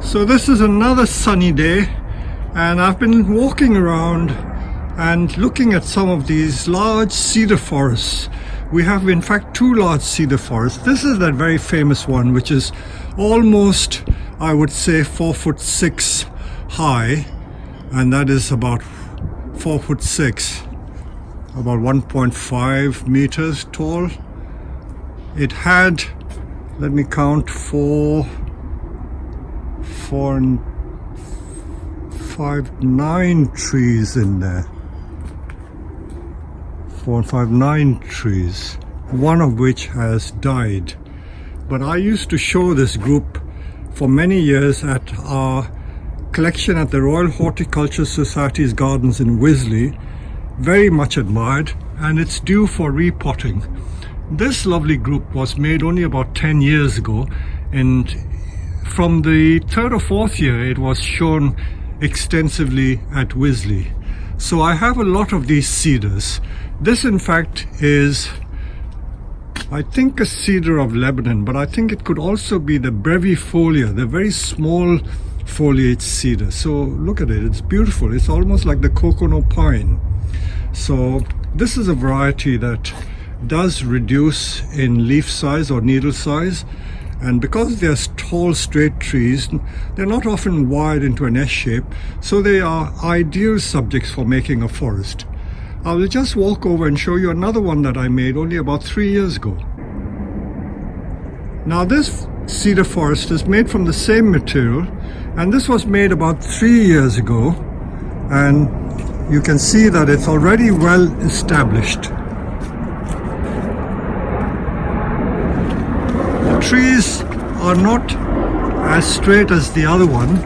So this is another sunny day, and I've been walking around and looking at some of these large cedar forests. We have in fact two large cedar forests. This is that very famous one, which is almost, I would say, 4'6" high, and that is about 4'6", about 1.5 meters tall. It had, let me count, four and 5, 9 trees in there. 4 and 5, 9 trees, one of which has died. But I used to show this group for many years at our collection at the Royal Horticulture Society's gardens in Wisley. Very much admired, and it's due for repotting. This lovely group was made only about 10 years ago, and from the third or fourth year it was shown extensively at Wisley. So I have a lot of these cedars. This in fact is, I think, a cedar of Lebanon, but I think it could also be the brevifolia, the very small foliage cedar. So look at it, it's beautiful. It's almost like the cocoa pine. So this is a variety that does reduce in leaf size or needle size, and because they're tall straight trees, they're not often wired into an S shape, so they are ideal subjects for making a forest. I will just walk over and show you another one that I made only about 3 years ago. Now this cedar forest is made from the same material, and this was made about 3 years ago, and you can see that it's already well established. The trees are not as straight as the other one.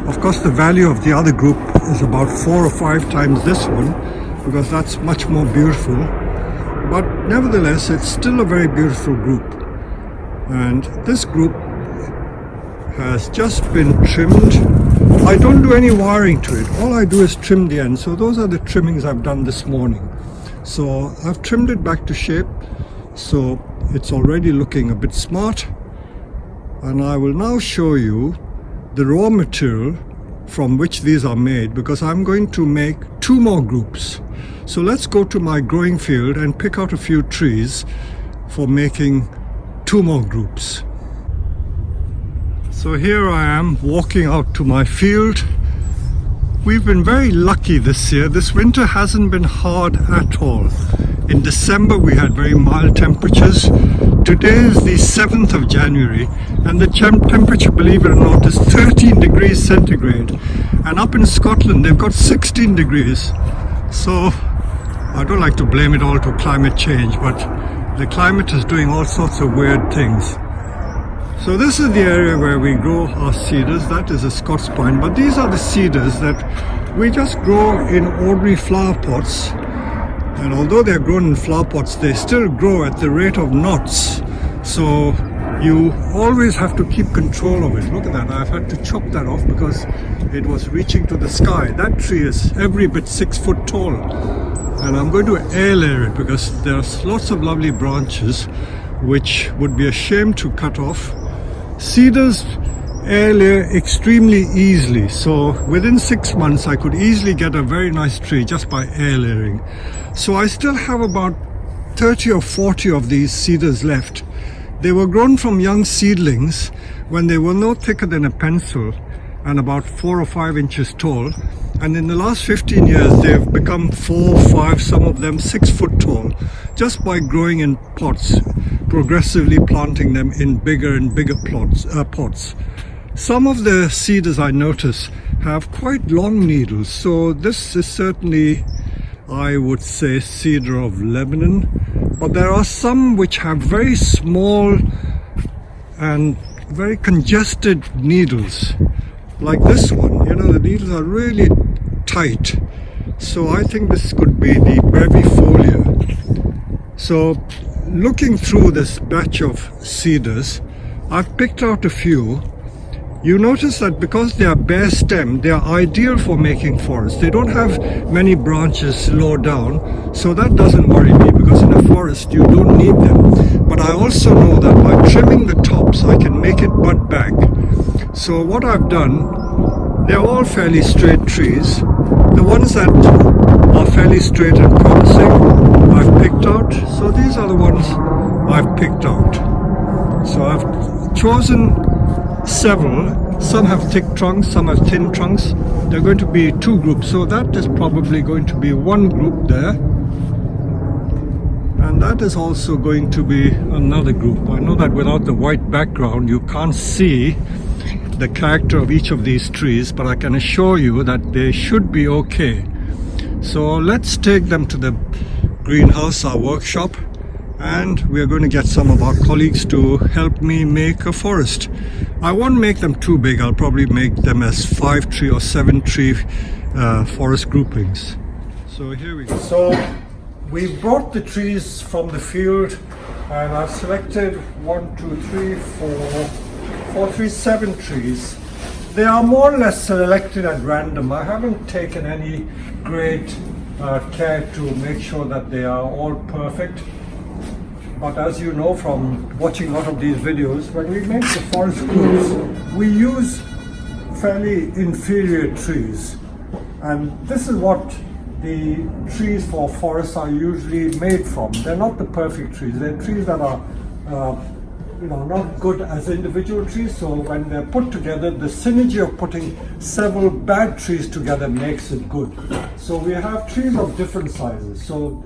Of course, the value of the other group is about 4 or 5 times this one, because that's much more beautiful. But nevertheless, it's still a very beautiful group. And this group has just been trimmed. I don't do any wiring to it. All I do is trim the ends. So those are the trimmings I've done this morning. So I've trimmed it back to shape. So it's already looking a bit smart. And I will now show you the raw material from which these are made, because I'm going to make 2 more groups. So let's go to my growing field and pick out a few trees for making 2 more groups. So here I am walking out to my field. We've been very lucky this year. This winter hasn't been hard at all. In December we had very mild temperatures. Today is the 7th of January, and the temperature, believe it or not, is 13 degrees centigrade. And up in Scotland they've got 16 degrees. So I don't like to blame it all to climate change, but the climate is doing all sorts of weird things. So this is the area where we grow our cedars. That is a Scots pine, but these are the cedars that we just grow in ordinary flower pots. And although they're grown in flower pots, they still grow at the rate of knots. So you always have to keep control of it. Look at that, I've had to chop that off because it was reaching to the sky. That tree is every bit 6 foot tall. And I'm going to air layer it because there's lots of lovely branches which would be a shame to cut off. Cedars air layer extremely easily, so within 6 months I could easily get a very nice tree just by air layering. So I still have about 30 or 40 of these cedars left. They were grown from young seedlings when they were no thicker than a pencil and about 4 or 5 inches tall, and in the last 15 years they've become 4, 5, some of them 6 foot tall, just by growing in pots, progressively planting them in bigger and bigger pots. Some of the cedars I notice have quite long needles, so this is certainly, I would say, cedar of Lebanon. But there are some which have very small and very congested needles, like this one. You know, the needles are really tight. So I think this could be the brevifolia. So looking through this batch of cedars, I've picked out a few. You notice that because they are bare stem, they are ideal for making forests. They don't have many branches low down, so that doesn't worry me, because in a forest you don't need them. But I also know that by trimming the tops I can make it bud back. So what I've done, they're all fairly straight trees. The ones that are fairly straight and promising, I've picked out. So these are the ones I've picked out. So I've chosen several. Some have thick trunks, some have thin trunks. They're going to be two groups. So that is probably going to be one group there. And that is also going to be another group. I know that without the white background, you can't see the character of each of these trees, but I can assure you that they should be okay. So let's take them to the greenhouse, our workshop, and we're going to get some of our colleagues to help me make a forest. I won't make them too big. I'll probably make them as 5 tree or 7 tree forest groupings. So here we go. So we brought the trees from the field, and I've selected 1, 2, 3, 4, 3, 7 trees. They are more or less selected at random. I haven't taken any great care to make sure that they are all perfect. But as you know from watching a lot of these videos, when we make the forest groups, we use fairly inferior trees. And this is what the trees for forests are usually made from. They're not the perfect trees. They're trees that are not good as individual trees. So when they're put together, the synergy of putting several bad trees together makes it good. So we have trees of different sizes. So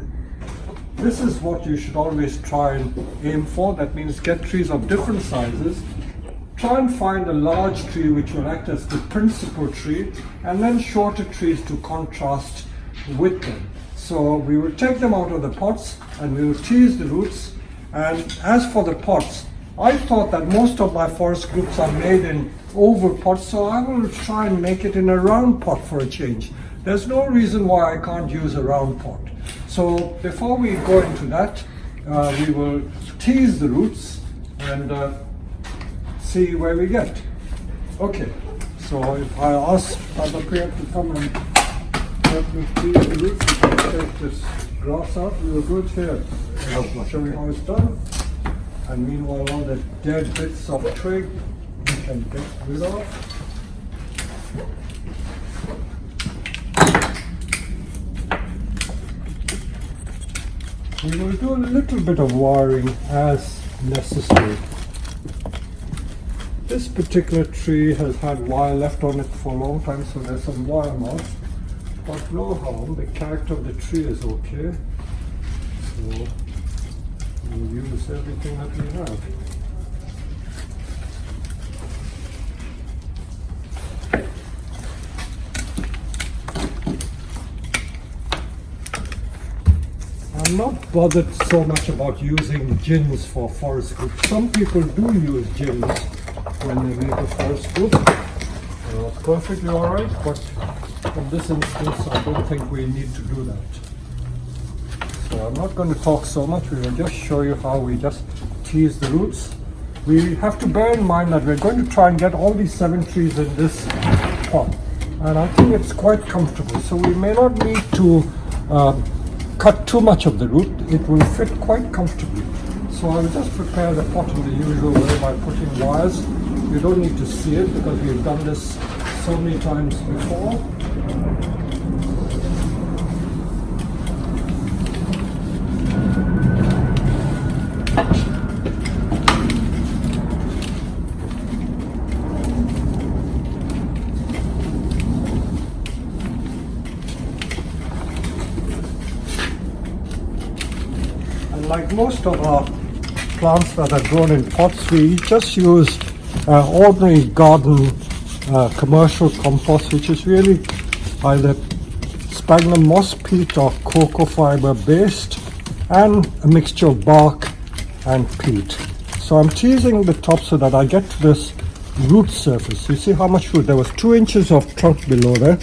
this is what you should always try and aim for. That means get trees of different sizes. Try and find a large tree which will act as the principal tree, and then shorter trees to contrast with them. So we will take them out of the pots and we will tease the roots. And as for the pots, I thought that most of my forest groups are made in oval pots, so I will try and make it in a round pot for a change. There's no reason why I can't use a round pot. So before we go into that, we will tease the roots and see where we get. Okay, so if I ask Father Priya to come and help me tease the roots, we can take this grass out. We will do it here. I'll show you how it's done. And meanwhile, all the dead bits of twig we can get rid of. We will do a little bit of wiring as necessary. This particular tree has had wire left on it for a long time, so there's some wire moss. But no harm, the character of the tree is okay. So we'll use everything that we have. I'm not bothered so much about using gins for forest groups. Some people do use gins when they make a forest group. Perfectly alright, but in this instance I don't think we need to do that. So I'm not going to talk so much, we will just show you how we just tease the roots. We have to bear in mind that we're going to try and get all these 7 trees in this pot. And I think it's quite comfortable, so we may not need to cut too much of the root. It will fit quite comfortably. So I will just prepare the pot in the usual way by putting wires. You don't need to see it because we've done this so many times before. Like most of our plants that are grown in pots, we just use ordinary garden commercial compost, which is really either sphagnum moss peat or cocoa fiber based, and a mixture of bark and peat. So I'm teasing the top so that I get to this root surface. You see how much root? There was 2 inches of trunk below there.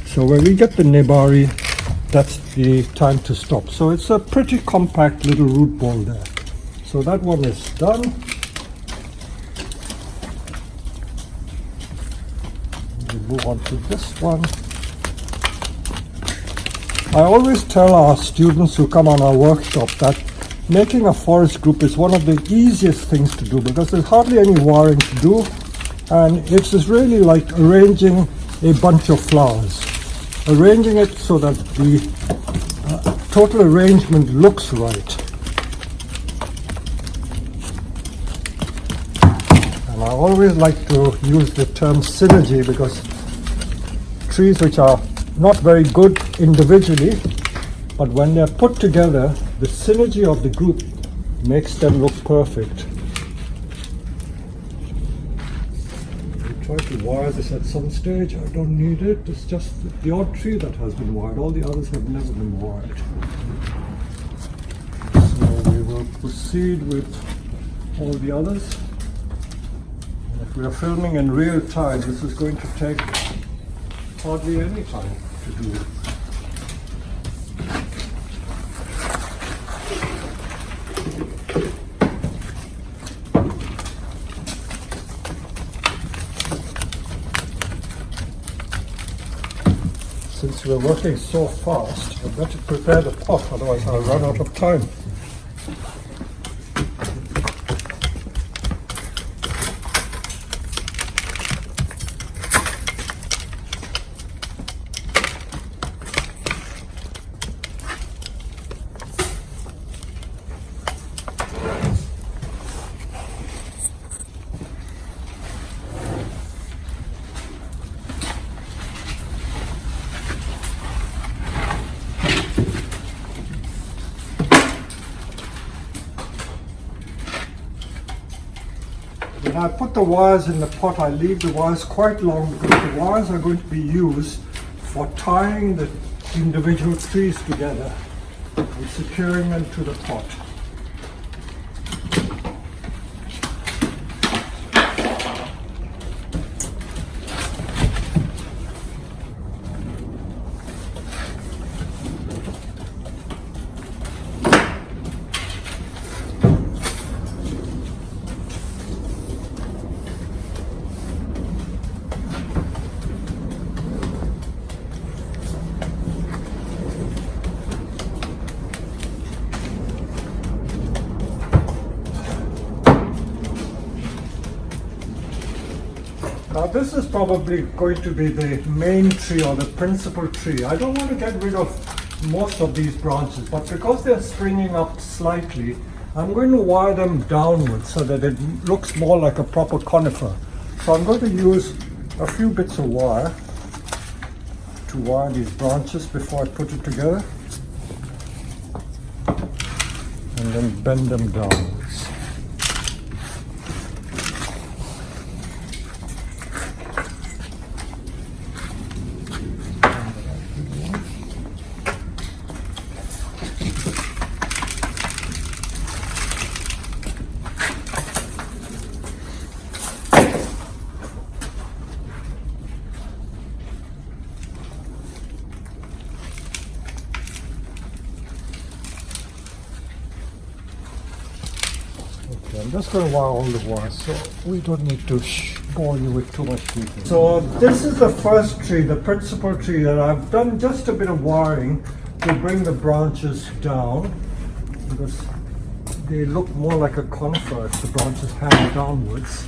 So when we get the nebari, that's the time to stop. So it's a pretty compact little root ball there. So that one is done. We move on to this one. I always tell our students who come on our workshop that making a forest group is one of the easiest things to do because there's hardly any wiring to do. And it's just really like arranging a bunch of flowers. Arranging it so that the total arrangement looks right. And I always like to use the term synergy because trees which are not very good individually, but when they're put together, the synergy of the group makes them look perfect. I try to wire this at some stage. I don't need it. It's just the odd tree that has been wired. All the others have never been wired. So we will proceed with all the others. And if we are filming in real time, this is going to take hardly any time to do. Since we're working so fast, I'd better prepare the pot, otherwise I'll run out of time. When I put the wires in the pot, I leave the wires quite long because the wires are going to be used for tying the individual trees together and securing them to the pot. Now this is probably going to be the main tree or the principal tree. I don't want to get rid of most of these branches, but because they're springing up slightly, I'm going to wire them downwards so that it looks more like a proper conifer. So I'm going to use a few bits of wire to wire these branches before I put it together, and then bend them downwards. I'm just going to wire all the wires, so we don't need to bore you with too much detail. So this is the first tree, the principal tree, that I've done just a bit of wiring to bring the branches down because they look more like a conifer if the branches hang downwards.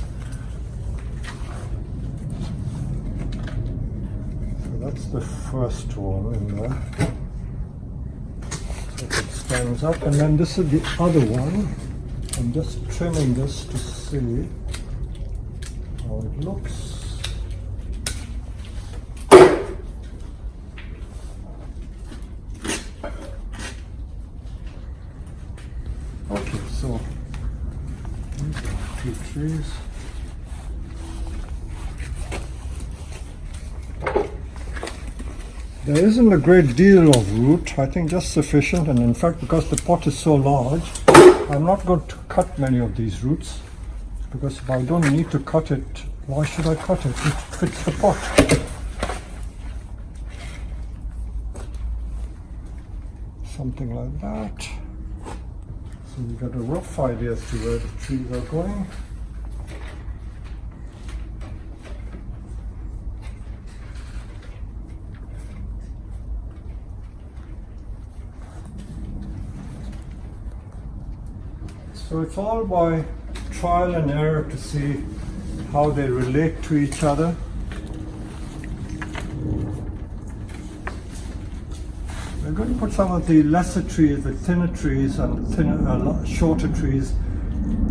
So that's the first one in there. So it stands up, and then this is the other one. I'm just trimming this to see how it looks. Okay, so these are 2 trees. There isn't a great deal of root, I think just sufficient, and in fact because the pot is so large, I'm not going to cut many of these roots, because if I don't need to cut it, why should I cut it? It fits the pot. Something like that. So you get a rough idea as to where the trees are going. So it's all by trial and error to see how they relate to each other. We're going to put some of the lesser trees, the thinner trees and shorter trees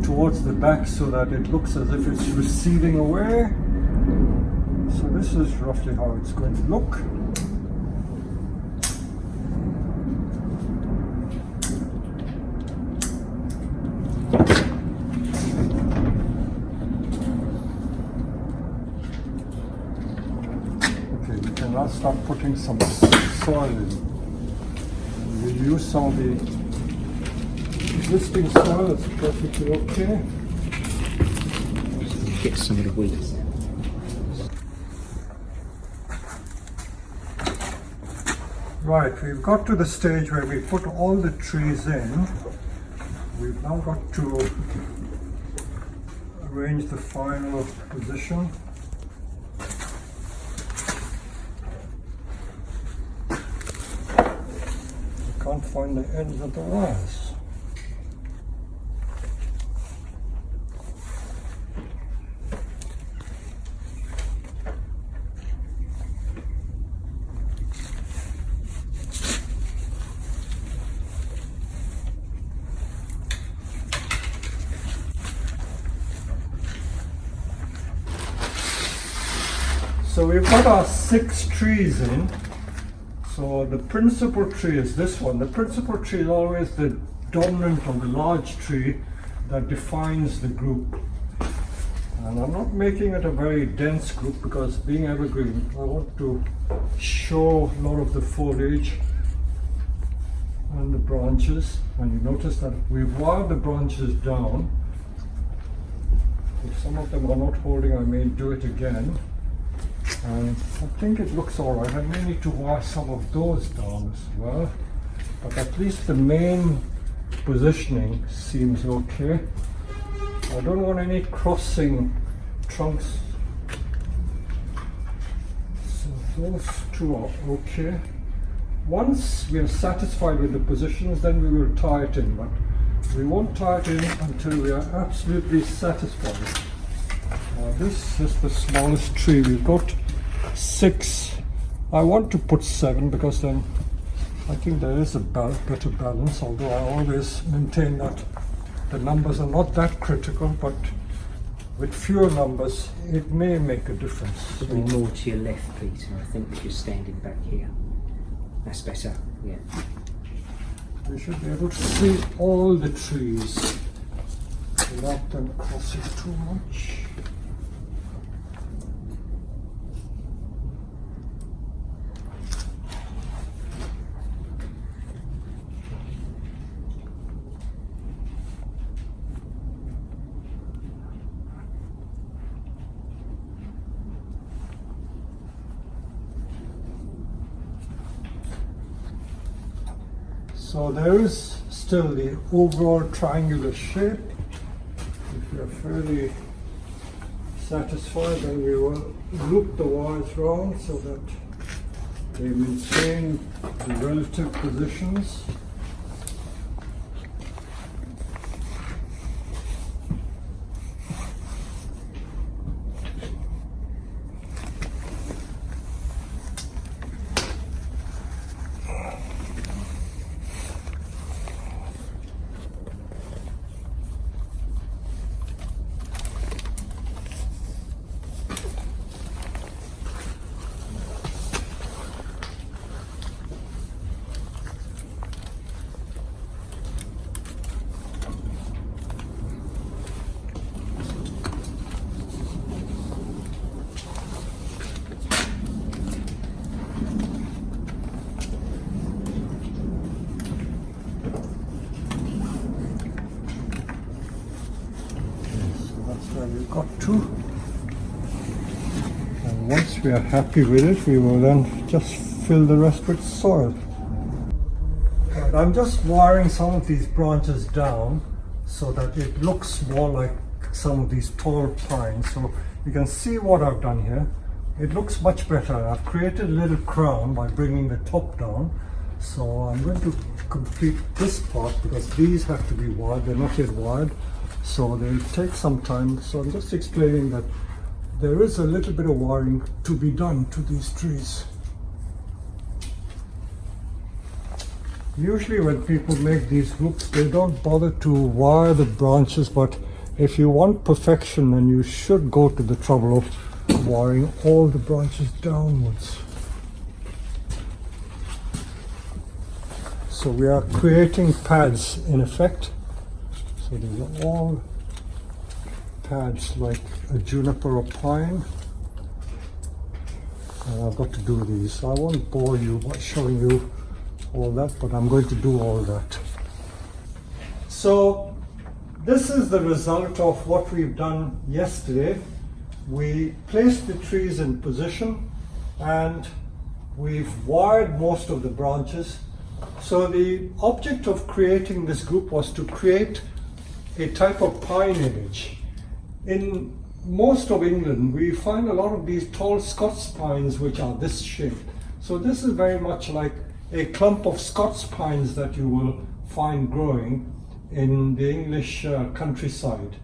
towards the back so that it looks as if it's receding away. So this is roughly how it's going to look. Okay, we can now start putting some soil in. We'll use some of the existing soil. It's perfectly okay. Get some of the weeds. Right, we've got to the stage where we put all the trees in. We've now got to arrange the final position. I can't find the ends of the wires. So we've got our 6 trees in. So the principal tree is this one. The principal tree is always the dominant or the large tree that defines the group. And I'm not making it a very dense group because being evergreen, I want to show a lot of the foliage and the branches. And you notice that we've wired the branches down. If some of them are not holding, I may do it again. And I think it looks alright. I may need to wire some of those down as well, but at least the main positioning seems okay. I don't want any crossing trunks, so those two are okay. Once we are satisfied with the positions, then we will tie it in, but we won't tie it in until we are absolutely satisfied. This is the smallest tree. We've got 6. I want to put 7 because then I think there is a better balance, although I always maintain that the numbers are not that critical, but with fewer numbers it may make a difference. Probably more to your left, Peter. I think if you're standing back here. That's better, yeah. We should be able to see all the trees without them crossing too much. So there is still the overall triangular shape. If we are fairly satisfied, then we will loop the wires round so that they maintain the relative positions. Where we've got to, and once we are happy with it, we will then just fill the rest with soil. Right, I'm just wiring some of these branches down so that it looks more like some of these tall pines. So you can see what I've done here. It looks much better. I've created a little crown by bringing the top down. So I'm going to complete this part because these have to be wired. They're not yet wired. So they'll take some time. So I'm just explaining that there is a little bit of wiring to be done to these trees. Usually when people make these groups, they don't bother to wire the branches, but if you want perfection, then you should go to the trouble of wiring all the branches downwards. So we are creating pads in effect. So these are all pads like a juniper or pine. And I've got to do these. I won't bore you by showing you all that, but I'm going to do all that. So this is the result of what we've done yesterday. We placed the trees in position and we've wired most of the branches. So the object of creating this group was to create a type of pine image. In most of England, we find a lot of these tall Scots pines which are this shape. So this is very much like a clump of Scots pines that you will find growing in the English countryside.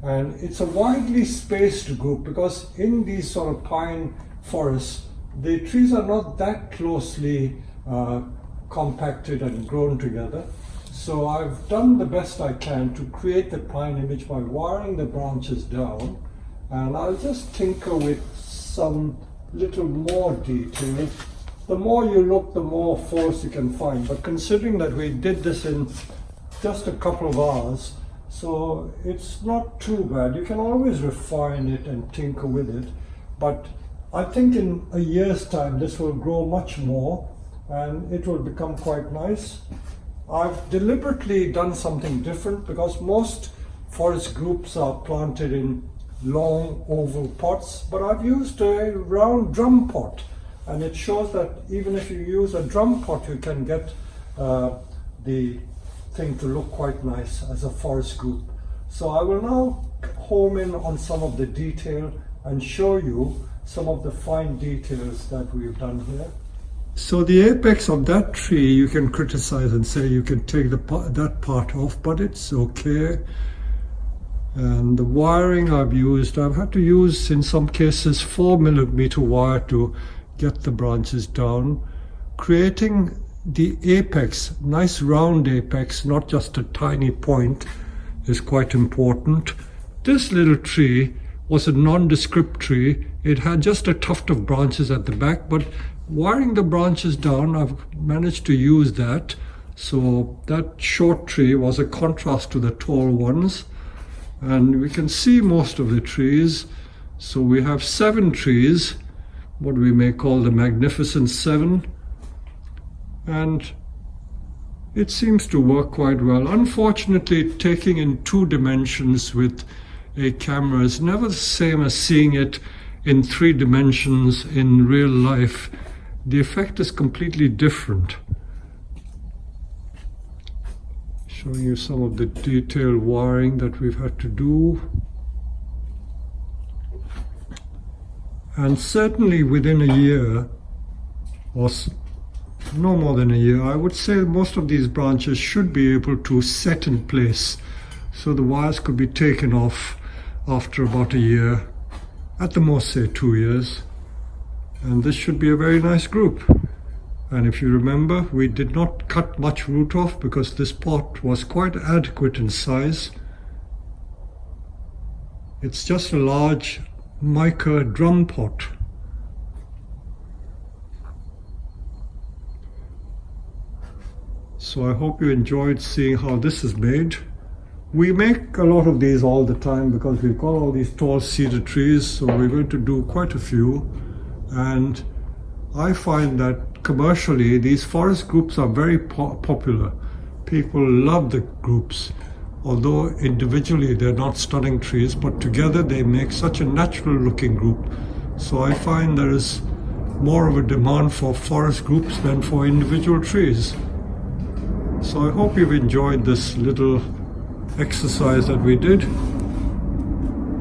And it's a widely spaced group because in these sort of pine forests, the trees are not that closely compacted and grown together. So I've done the best I can to create the pine image by wiring the branches down, and I'll just tinker with some little more detail. The more you look, the more faults you can find, but considering that we did this in just a couple of hours, so it's not too bad. You can always refine it and tinker with it, but I think in a year's time this will grow much more and it will become quite nice. I've deliberately done something different because most forest groups are planted in long oval pots, but I've used a round drum pot, and it shows that even if you use a drum pot you can get the thing to look quite nice as a forest group. So I will now home in on some of the detail and show you some of the fine details that we've done here. So the apex of that tree you can criticize and say you can take that part off, but it's okay. And the wiring I've had to use in some cases 4mm wire to get the branches down. Creating the apex, nice round apex, not just a tiny point, is quite important. This little tree was a nondescript tree. It had just a tuft of branches at the back, but wiring the branches down, I've managed to use that. So that short tree was a contrast to the tall ones. And we can see most of the trees. So we have 7 trees, what we may call the Magnificent 7. And it seems to work quite well. Unfortunately, taking in 2 dimensions with a camera is never the same as seeing it in 3 dimensions in real life. The effect is completely different. Showing you some of the detailed wiring that we've had to do. And certainly within a year, or no more than a year, I would say most of these branches should be able to set in place. So the wires could be taken off after about a year, at the most say 2 years. And this should be a very nice group. And if you remember, we did not cut much root off because this pot was quite adequate in size. It's just a large mica drum pot. So I hope you enjoyed seeing how this is made. We make a lot of these all the time because we've got all these tall cedar trees, so we're going to do quite a few. And I find that commercially these forest groups are very popular. People love the groups, although individually they're not stunning trees, but together they make such a natural looking group. So I find there is more of a demand for forest groups than for individual trees. So I hope you've enjoyed this little exercise that we did,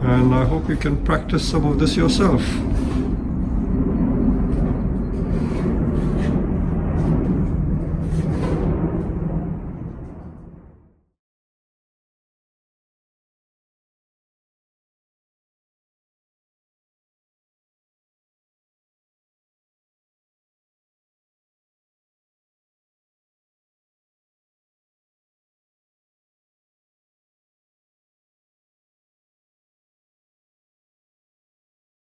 and I hope you can practice some of this yourself.